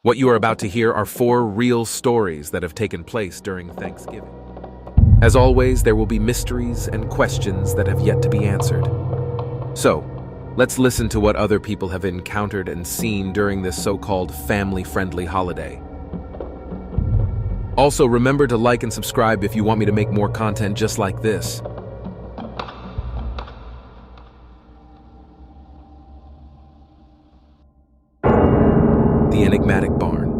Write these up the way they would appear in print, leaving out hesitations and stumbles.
What you are about to hear are 4 real stories that have taken place during Thanksgiving. As always, there will be mysteries and questions that have yet to be answered. So, let's listen to what other people have encountered and seen during this so-called family-friendly holiday. Also, remember to like and subscribe if you want me to make more content just like this. The Enigmatic Barn.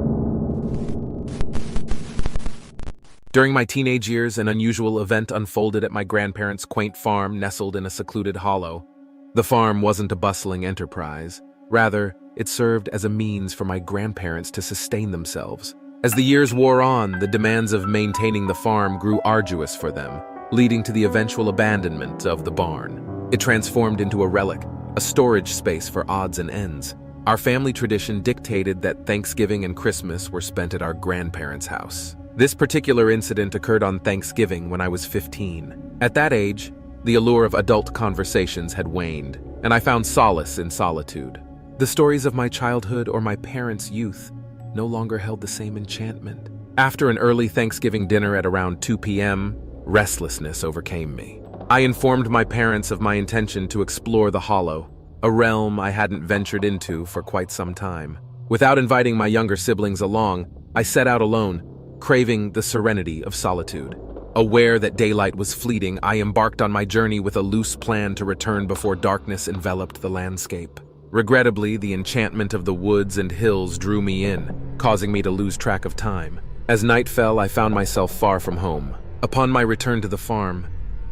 During my teenage years, an unusual event unfolded at my grandparents' quaint farm nestled in a secluded hollow. The farm wasn't a bustling enterprise. Rather, it served as a means for my grandparents to sustain themselves. As the years wore on, the demands of maintaining the farm grew arduous for them, leading to the eventual abandonment of the barn. It transformed into a relic, a storage space for odds and ends. Our family tradition dictated that Thanksgiving and Christmas were spent at our grandparents' house. This particular incident occurred on Thanksgiving when I was 15. At that age, the allure of adult conversations had waned, and I found solace in solitude. The stories of my childhood or my parents' youth no longer held the same enchantment. After an early Thanksgiving dinner at around 2 p.m., restlessness overcame me. I informed my parents of my intention to explore the hollow, a realm I hadn't ventured into for quite some time. Without inviting my younger siblings along, I set out alone, craving the serenity of solitude. Aware that daylight was fleeting, I embarked on my journey with a loose plan to return before darkness enveloped the landscape. Regrettably, the enchantment of the woods and hills drew me in, causing me to lose track of time. As night fell, I found myself far from home. Upon my return to the farm,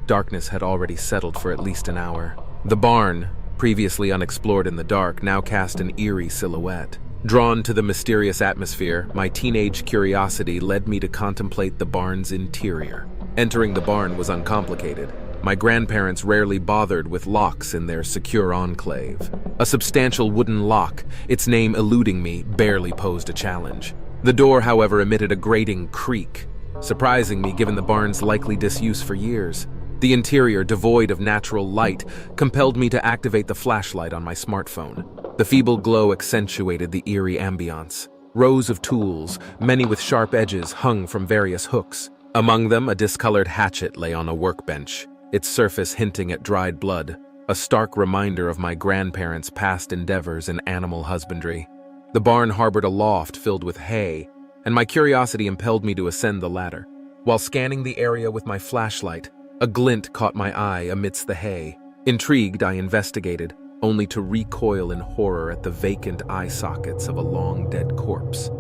darkness had already settled for at least an hour. The barn, previously unexplored in the dark, now cast an eerie silhouette. Drawn to the mysterious atmosphere, my teenage curiosity led me to contemplate the barn's interior. Entering the barn was uncomplicated. My grandparents rarely bothered with locks in their secure enclave. A substantial wooden lock, its name eluding me, barely posed a challenge. The door, however, emitted a grating creak, surprising me given the barn's likely disuse for years. The interior, devoid of natural light, compelled me to activate the flashlight on my smartphone. The feeble glow accentuated the eerie ambiance. Rows of tools, many with sharp edges, hung from various hooks. Among them, a discolored hatchet lay on a workbench, its surface hinting at dried blood, a stark reminder of my grandparents' past endeavors in animal husbandry. The barn harbored a loft filled with hay, and my curiosity impelled me to ascend the ladder. While scanning the area with my flashlight, a glint caught my eye amidst the hay. Intrigued, I investigated, only to recoil in horror at the vacant eye sockets of a long-dead corpse.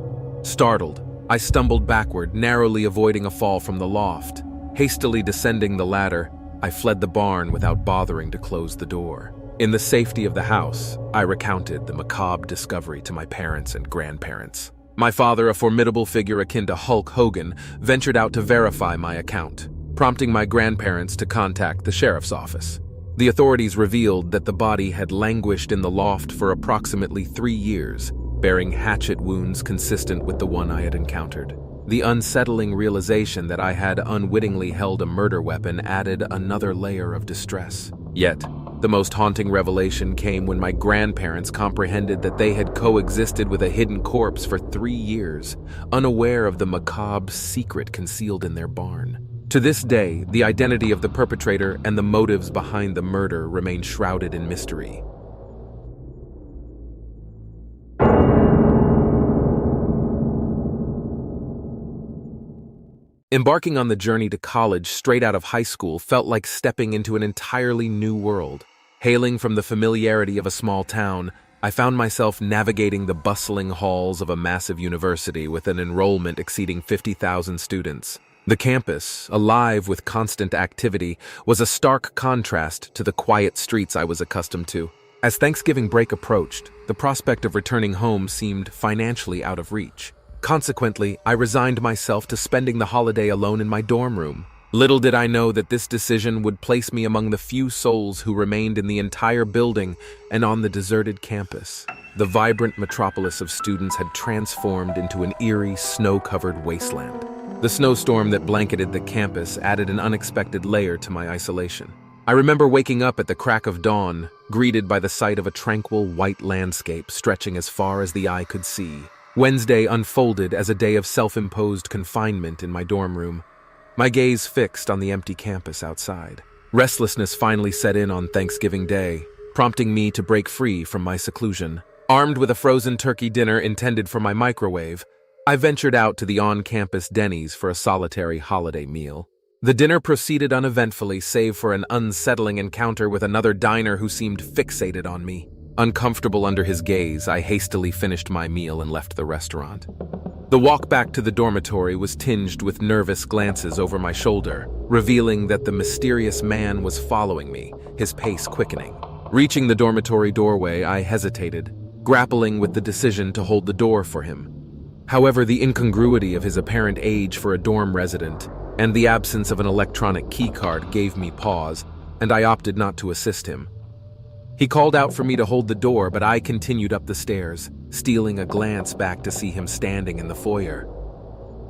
Startled, I stumbled backward, narrowly avoiding a fall from the loft. Hastily descending the ladder, I fled the barn without bothering to close the door. In the safety of the house, I recounted the macabre discovery to my parents and grandparents. My father, a formidable figure akin to Hulk Hogan, ventured out to verify my account, prompting my grandparents to contact the sheriff's office. The authorities revealed that the body had languished in the loft for approximately 3 years, bearing hatchet wounds consistent with the one I had encountered. The unsettling realization that I had unwittingly held a murder weapon added another layer of distress. Yet, the most haunting revelation came when my grandparents comprehended that they had coexisted with a hidden corpse for 3 years, unaware of the macabre secret concealed in their barn. To this day, the identity of the perpetrator and the motives behind the murder remain shrouded in mystery. Embarking on the journey to college straight out of high school felt like stepping into an entirely new world. Hailing from the familiarity of a small town, I found myself navigating the bustling halls of a massive university with an enrollment exceeding 50,000 students. The campus, alive with constant activity, was a stark contrast to the quiet streets I was accustomed to. As Thanksgiving break approached, the prospect of returning home seemed financially out of reach. Consequently, I resigned myself to spending the holiday alone in my dorm room. Little did I know that this decision would place me among the few souls who remained in the entire building and on the deserted campus. The vibrant metropolis of students had transformed into an eerie, snow-covered wasteland. The snowstorm that blanketed the campus added an unexpected layer to my isolation. I remember waking up at the crack of dawn, greeted by the sight of a tranquil white landscape stretching as far as the eye could see. Wednesday unfolded as a day of self-imposed confinement in my dorm room, my gaze fixed on the empty campus outside. Restlessness finally set in on Thanksgiving Day, prompting me to break free from my seclusion. Armed with a frozen turkey dinner intended for my microwave, I ventured out to the on-campus Denny's for a solitary holiday meal. The dinner proceeded uneventfully, save for an unsettling encounter with another diner who seemed fixated on me. Uncomfortable under his gaze, I hastily finished my meal and left the restaurant. The walk back to the dormitory was tinged with nervous glances over my shoulder, revealing that the mysterious man was following me, his pace quickening. Reaching the dormitory doorway, I hesitated, grappling with the decision to hold the door for him. However, the incongruity of his apparent age for a dorm resident and the absence of an electronic keycard gave me pause, and I opted not to assist him. He called out for me to hold the door, but I continued up the stairs, stealing a glance back to see him standing in the foyer.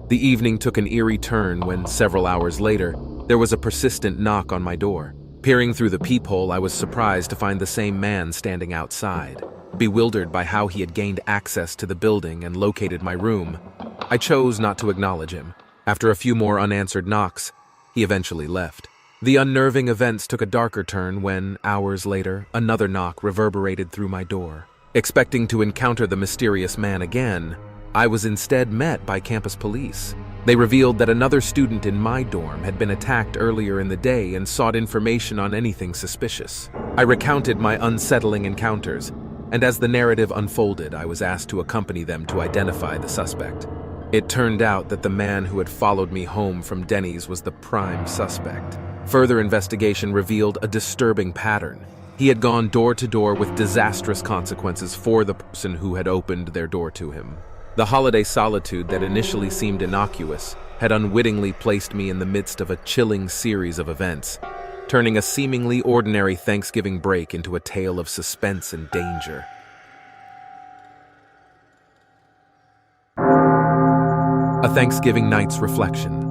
The evening took an eerie turn when, several hours later, there was a persistent knock on my door. Peering through the peephole, I was surprised to find the same man standing outside. Bewildered by how he had gained access to the building and located my room, I chose not to acknowledge him. After a few more unanswered knocks, he eventually left. The unnerving events took a darker turn when, hours later, another knock reverberated through my door. Expecting to encounter the mysterious man again, I was instead met by campus police. They revealed that another student in my dorm had been attacked earlier in the day and sought information on anything suspicious. I recounted my unsettling encounters, and as the narrative unfolded, I was asked to accompany them to identify the suspect. It turned out that the man who had followed me home from Denny's was the prime suspect. Further investigation revealed a disturbing pattern. He had gone door to door with disastrous consequences for the person who had opened their door to him. The holiday solitude that initially seemed innocuous had unwittingly placed me in the midst of a chilling series of events, turning a seemingly ordinary Thanksgiving break into a tale of suspense and danger. A Thanksgiving night's reflection.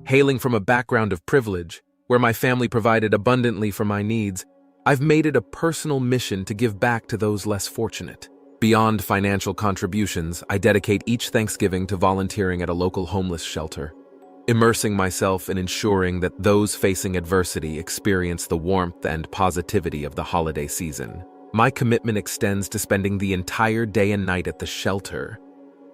Hailing from a background of privilege, where my family provided abundantly for my needs, I've made it a personal mission to give back to those less fortunate. Beyond financial contributions, I dedicate each Thanksgiving to volunteering at a local homeless shelter, immersing myself in ensuring that those facing adversity experience the warmth and positivity of the holiday season. My commitment extends to spending the entire day and night at the shelter,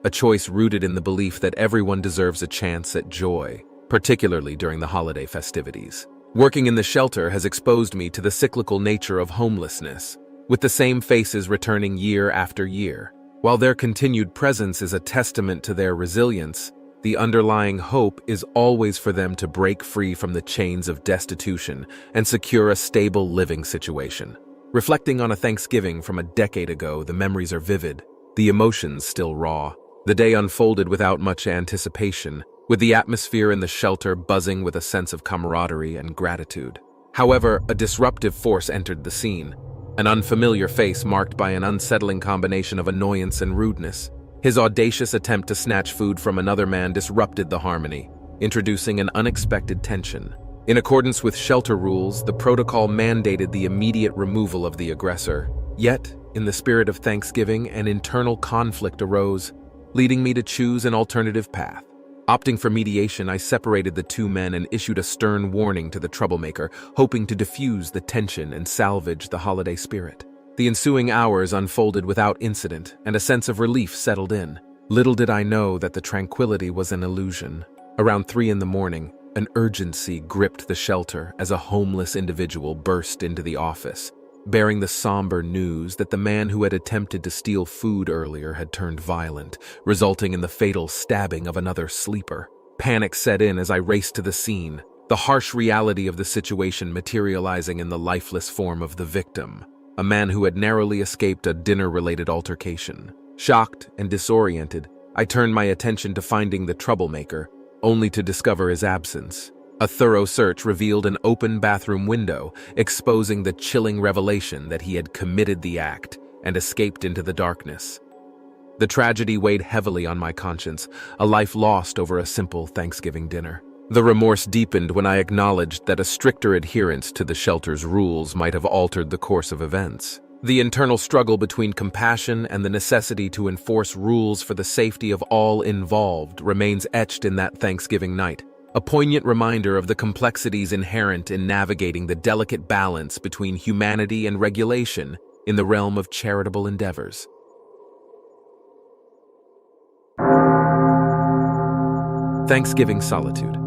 a choice rooted in the belief that everyone deserves a chance at joy, particularly during the holiday festivities. Working in the shelter has exposed me to the cyclical nature of homelessness, with the same faces returning year after year. While their continued presence is a testament to their resilience, the underlying hope is always for them to break free from the chains of destitution and secure a stable living situation. Reflecting on a Thanksgiving from a decade ago, the memories are vivid, the emotions still raw. The day unfolded without much anticipation, with the atmosphere in the shelter buzzing with a sense of camaraderie and gratitude. However, a disruptive force entered the scene, an unfamiliar face marked by an unsettling combination of annoyance and rudeness. His audacious attempt to snatch food from another man disrupted the harmony, introducing an unexpected tension. In accordance with shelter rules, the protocol mandated the immediate removal of the aggressor. Yet, in the spirit of Thanksgiving, an internal conflict arose, leading me to choose an alternative path. Opting for mediation, I separated the two men and issued a stern warning to the troublemaker, hoping to diffuse the tension and salvage the holiday spirit. The ensuing hours unfolded without incident, and a sense of relief settled in. Little did I know that the tranquility was an illusion. Around 3 a.m, an urgency gripped the shelter as a homeless individual burst into the office, bearing the somber news that the man who had attempted to steal food earlier had turned violent, resulting in the fatal stabbing of another sleeper. Panic set in as I raced to the scene, the harsh reality of the situation materializing in the lifeless form of the victim, a man who had narrowly escaped a dinner-related altercation. Shocked and disoriented, I turned my attention to finding the troublemaker, only to discover his absence. A thorough search revealed an open bathroom window, exposing the chilling revelation that he had committed the act and escaped into the darkness. The tragedy weighed heavily on my conscience, a life lost over a simple Thanksgiving dinner. The remorse deepened when I acknowledged that a stricter adherence to the shelter's rules might have altered the course of events. The internal struggle between compassion and the necessity to enforce rules for the safety of all involved remains etched in that Thanksgiving night, a poignant reminder of the complexities inherent in navigating the delicate balance between humanity and regulation in the realm of charitable endeavors. Thanksgiving Solitude.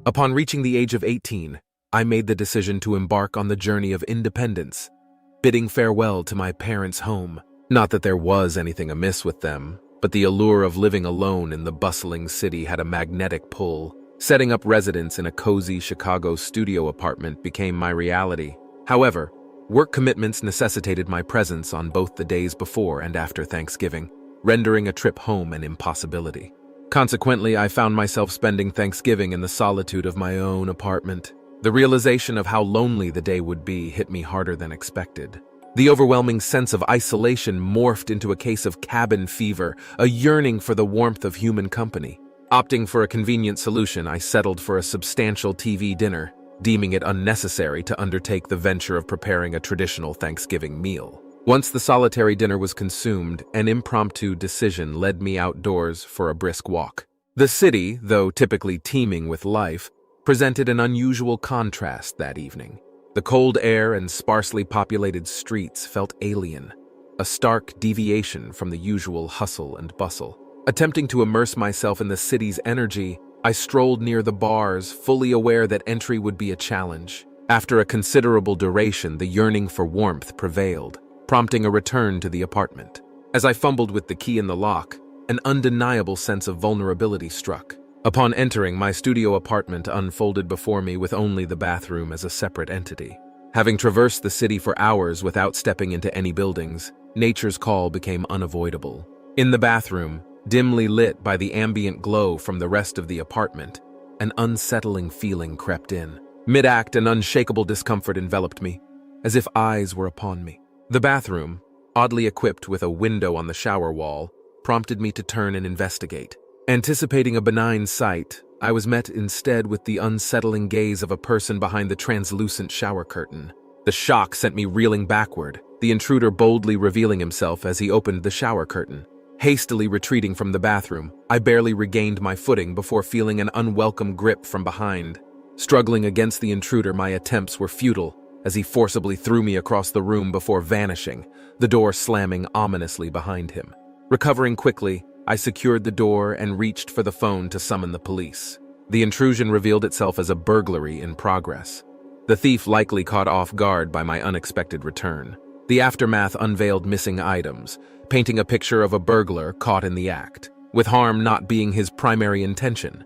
Upon reaching the age of 18, I made the decision to embark on the journey of independence, bidding farewell to my parents' home. Not that there was anything amiss with them, but the allure of living alone in the bustling city had a magnetic pull. Setting up residence in a cozy Chicago studio apartment became my reality. However, work commitments necessitated my presence on both the days before and after Thanksgiving, rendering a trip home an impossibility. Consequently, I found myself spending Thanksgiving in the solitude of my own apartment. The realization of how lonely the day would be hit me harder than expected. The overwhelming sense of isolation morphed into a case of cabin fever, a yearning for the warmth of human company. Opting for a convenient solution, I settled for a substantial TV dinner, deeming it unnecessary to undertake the venture of preparing a traditional Thanksgiving meal. Once the solitary dinner was consumed, an impromptu decision led me outdoors for a brisk walk. The city, though typically teeming with life, presented an unusual contrast that evening. The cold air and sparsely populated streets felt alien, a stark deviation from the usual hustle and bustle. Attempting to immerse myself in the city's energy, I strolled near the bars, fully aware that entry would be a challenge. After a considerable duration, the yearning for warmth prevailed, prompting a return to the apartment. As I fumbled with the key in the lock, an undeniable sense of vulnerability struck. Upon entering, my studio apartment unfolded before me with only the bathroom as a separate entity. Having traversed the city for hours without stepping into any buildings, nature's call became unavoidable. In the bathroom, dimly lit by the ambient glow from the rest of the apartment, an unsettling feeling crept in. Mid-act, an unshakable discomfort enveloped me, as if eyes were upon me. The bathroom, oddly equipped with a window on the shower wall, prompted me to turn and investigate. Anticipating a benign sight, I was met instead with the unsettling gaze of a person behind the translucent shower curtain. The shock sent me reeling backward, the intruder boldly revealing himself as he opened the shower curtain. Hastily retreating from the bathroom, I barely regained my footing before feeling an unwelcome grip from behind. Struggling against the intruder, my attempts were futile, as he forcibly threw me across the room before vanishing, the door slamming ominously behind him. Recovering quickly, I secured the door and reached for the phone to summon the police. The intrusion revealed itself as a burglary in progress. The thief likely caught off guard by my unexpected return. The aftermath unveiled missing items, painting a picture of a burglar caught in the act, with harm not being his primary intention.